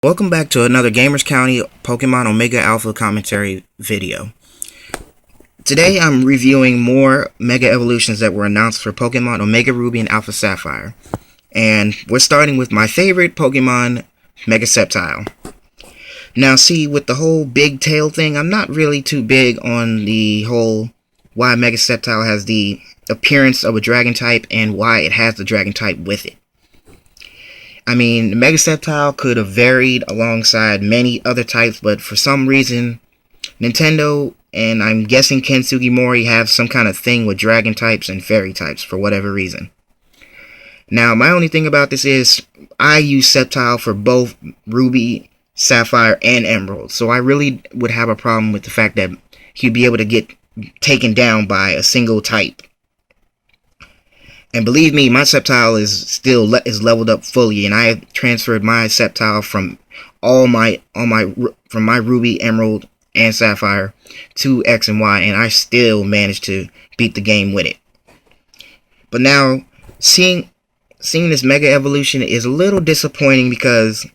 Welcome back to another Gamers County Pokemon Omega Alpha commentary video. Today I'm reviewing more Mega Evolutions that were announced for Pokemon Omega Ruby and Alpha Sapphire. And we're starting with my favorite Pokemon, Mega Sceptile. Now see, with the whole big tail thing, I'm not really too big on the whole why Mega Sceptile has the appearance of a dragon type and why it has the dragon type with it. I mean, the Mega Sceptile could have varied alongside many other types, but for some reason, Nintendo and I'm guessing Ken Sugimori have some kind of thing with dragon types and fairy types for whatever reason. Now, my only thing about this is I use Sceptile for both Ruby, Sapphire, and Emerald, so I really would have a problem with the fact that he'd be able to get taken down by a single type. And believe me, my Sceptile is still leveled up fully, and I have transferred my Sceptile from my Ruby, Emerald, and Sapphire to X and Y, and I still managed to beat the game with it. But now, seeing this Mega Evolution is a little disappointing because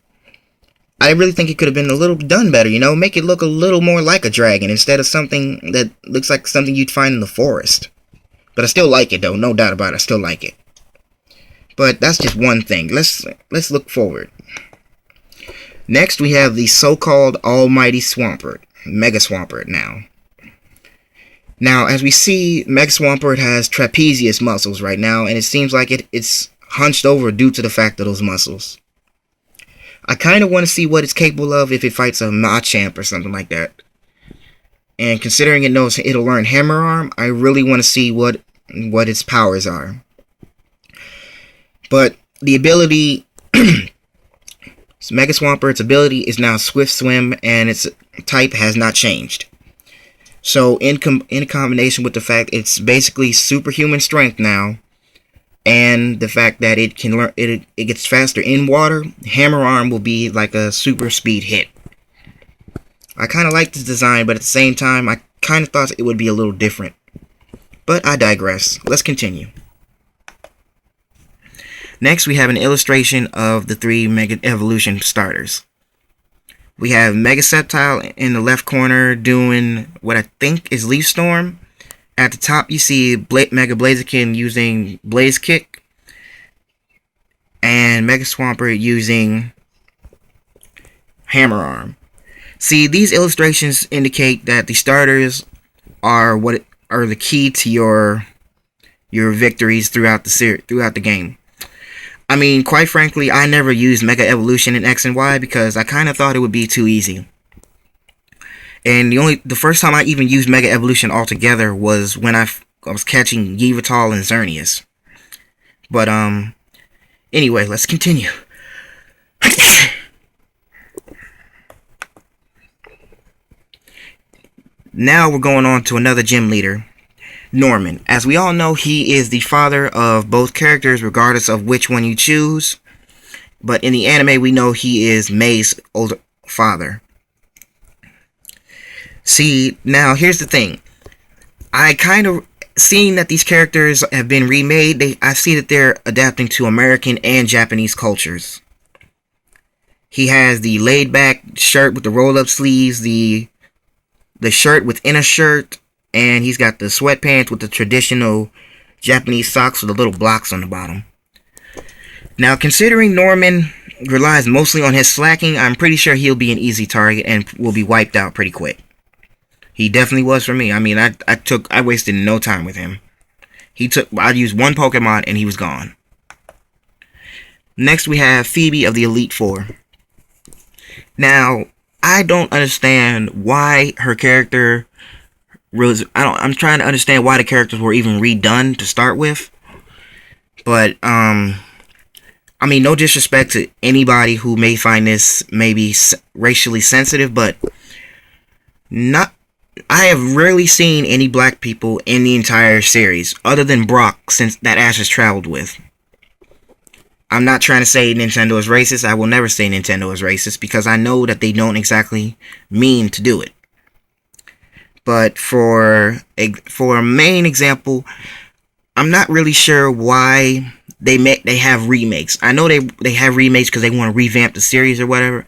I really think it could have been a little done better. You know, make it look a little more like a dragon instead of something that looks like something you'd find in the forest. But I still like it though, no doubt about it, I still like it. But that's just one thing. Let's look forward. Next we have the so-called Almighty Swampert, Mega Swampert now. Now, as we see, Mega Swampert has trapezius muscles right now, and it seems like it's hunched over due to the fact of those muscles. I kind of want to see what it's capable of if it fights a Machamp or something like that. And considering it knows it'll learn Hammer Arm, I really want to see what its powers are. But the ability, Mega Swampert's ability is now Swift Swim, and its type has not changed. So in combination with the fact it's basically superhuman strength now, and the fact that it can learn, it gets faster in water, Hammer Arm will be like a super speed hit. I kind of like this design, but at the same time, I kind of thought it would be a little different. But I digress. Let's continue. Next, we have an illustration of the three Mega Evolution starters. We have Mega Sceptile in the left corner doing what I think is Leaf Storm. At the top, you see Mega Blaziken using Blaze Kick. And Mega Swampert using Hammer Arm. See, these illustrations indicate that the starters are the key to your victories throughout the game. I mean, quite frankly, I never used Mega Evolution in X and Y because I kind of thought it would be too easy. And the first time I even used Mega Evolution altogether was when I was catching Yveltal and Xerneas. But anyway, let's continue. Now we're going on to another gym leader, Norman. As we all know, he is the father of both characters, regardless of which one you choose. But in the anime, we know he is May's older father. See, now here's the thing. I kind of, seeing that these characters have been remade, I see that they're adapting to American and Japanese cultures. He has the laid-back shirt with the roll-up sleeves, the shirt within a shirt, and he's got the sweatpants with the traditional Japanese socks with the little blocks on the bottom. Now, considering Norman relies mostly on his slacking, I'm pretty sure he'll be an easy target and will be wiped out pretty quick. He definitely was for me. I mean, I wasted no time with him. I used one Pokemon and he was gone. Next, we have Phoebe of the Elite Four. Now, I don't understand why her character was. I'm trying to understand why the characters were even redone to start with. But I mean, no disrespect to anybody who may find this maybe racially sensitive, but I have rarely seen any black people in the entire series other than Brock, since that Ash has traveled with. I'm not trying to say Nintendo is racist. I will never say Nintendo is racist because I know that they don't exactly mean to do it. But for a main example, I'm not really sure why they have remakes. I know they have remakes because they want to revamp the series or whatever.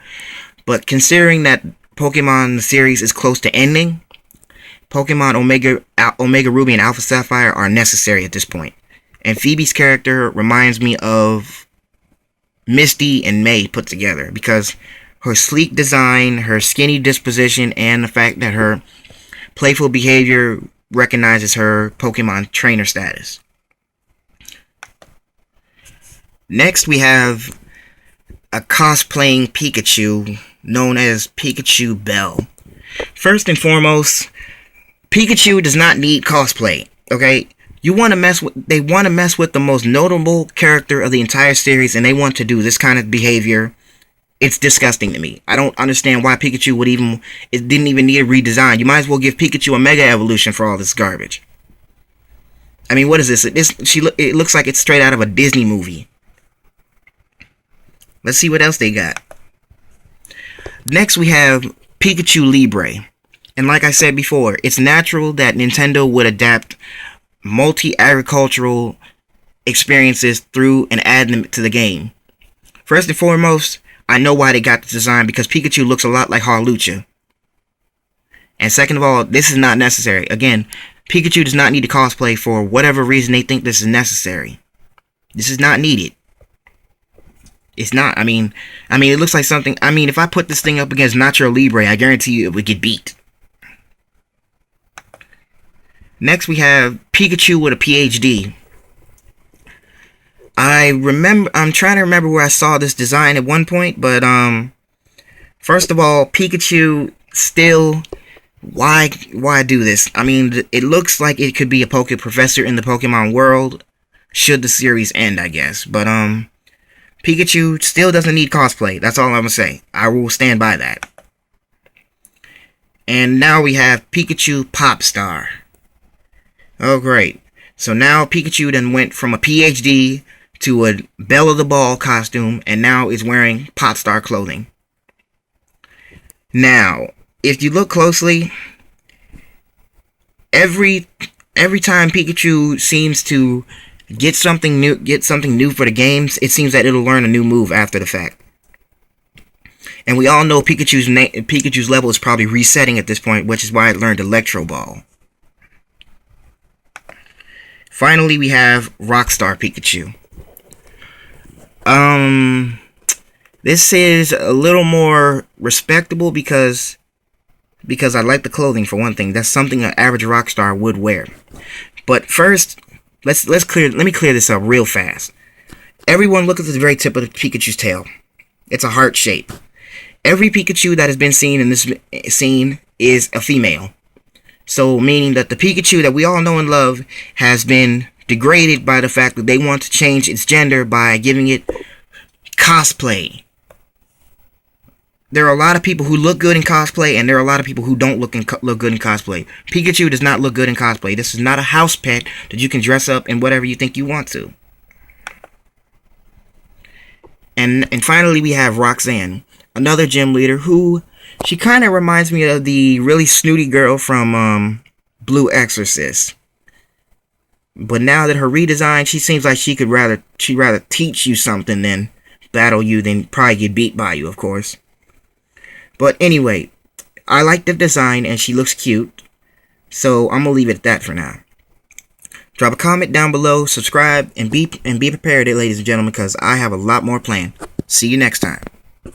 But considering that Pokemon the series is close to ending, Pokemon Omega Ruby and Alpha Sapphire are necessary at this point. And Phoebe's character reminds me of Misty and May put together, because her sleek design, her skinny disposition, and the fact that her playful behavior recognizes her Pokemon trainer status. Next, we have a cosplaying Pikachu known as Pikachu Bell. First and foremost, Pikachu does not need cosplay, okay? They want to mess with the most notable character of the entire series, and they want to do this kind of behavior. It's disgusting to me. I don't understand why Pikachu didn't even need a redesign. You might as well give Pikachu a Mega Evolution for all this garbage. I mean, what is this? It looks like it's straight out of a Disney movie. Let's see what else they got. Next, we have Pikachu Libre. And like I said before, it's natural that Nintendo would adapt multi-agricultural experiences through and add them to the game. First and foremost, I know why they got the design, because Pikachu looks a lot like Hawlucha. And second of all, this is not necessary. Again, Pikachu does not need to cosplay for whatever reason they think this is necessary. This is not needed. It's not. I mean, it looks like something. I mean, if I put this thing up against Nacho Libre, I guarantee you it would get beat. Next, we have Pikachu with a PhD. I'm trying to remember where I saw this design at one point, but first of all, Pikachu still. Why do this? I mean, it looks like it could be a Poke Professor in the Pokemon world, should the series end, I guess. But Pikachu still doesn't need cosplay. That's all I'm gonna say. I will stand by that. And now we have Pikachu Popstar. Oh, great. So now Pikachu then went from a PhD to a Belle of the Ball costume, and now is wearing Popstar clothing. Now, if you look closely, every time Pikachu seems to get something new for the games, it seems that it'll learn a new move after the fact. And we all know Pikachu's level is probably resetting at this point, which is why it learned Electro Ball. Finally, we have Rockstar Pikachu. This is a little more respectable because I like the clothing, for one thing. That's something an average Rockstar would wear. But first, let me clear this up real fast. Everyone look at the very tip of the Pikachu's tail. It's a heart shape. Every Pikachu that has been seen in this scene is a female. So, meaning that the Pikachu that we all know and love has been degraded by the fact that they want to change its gender by giving it cosplay. There are a lot of people who look good in cosplay, and there are a lot of people who don't look good in cosplay. Pikachu does not look good in cosplay. This is not a house pet that you can dress up in whatever you think you want to. And finally, we have Roxanne, another gym leader who, she kind of reminds me of the really snooty girl from Blue Exorcist. But now that her redesign, she seems like she'd rather teach you something than battle you, than probably get beat by you, of course. But anyway, I like the design and she looks cute. So I'm gonna leave it at that for now. Drop a comment down below, subscribe, and be prepared, ladies and gentlemen, because I have a lot more planned. See you next time.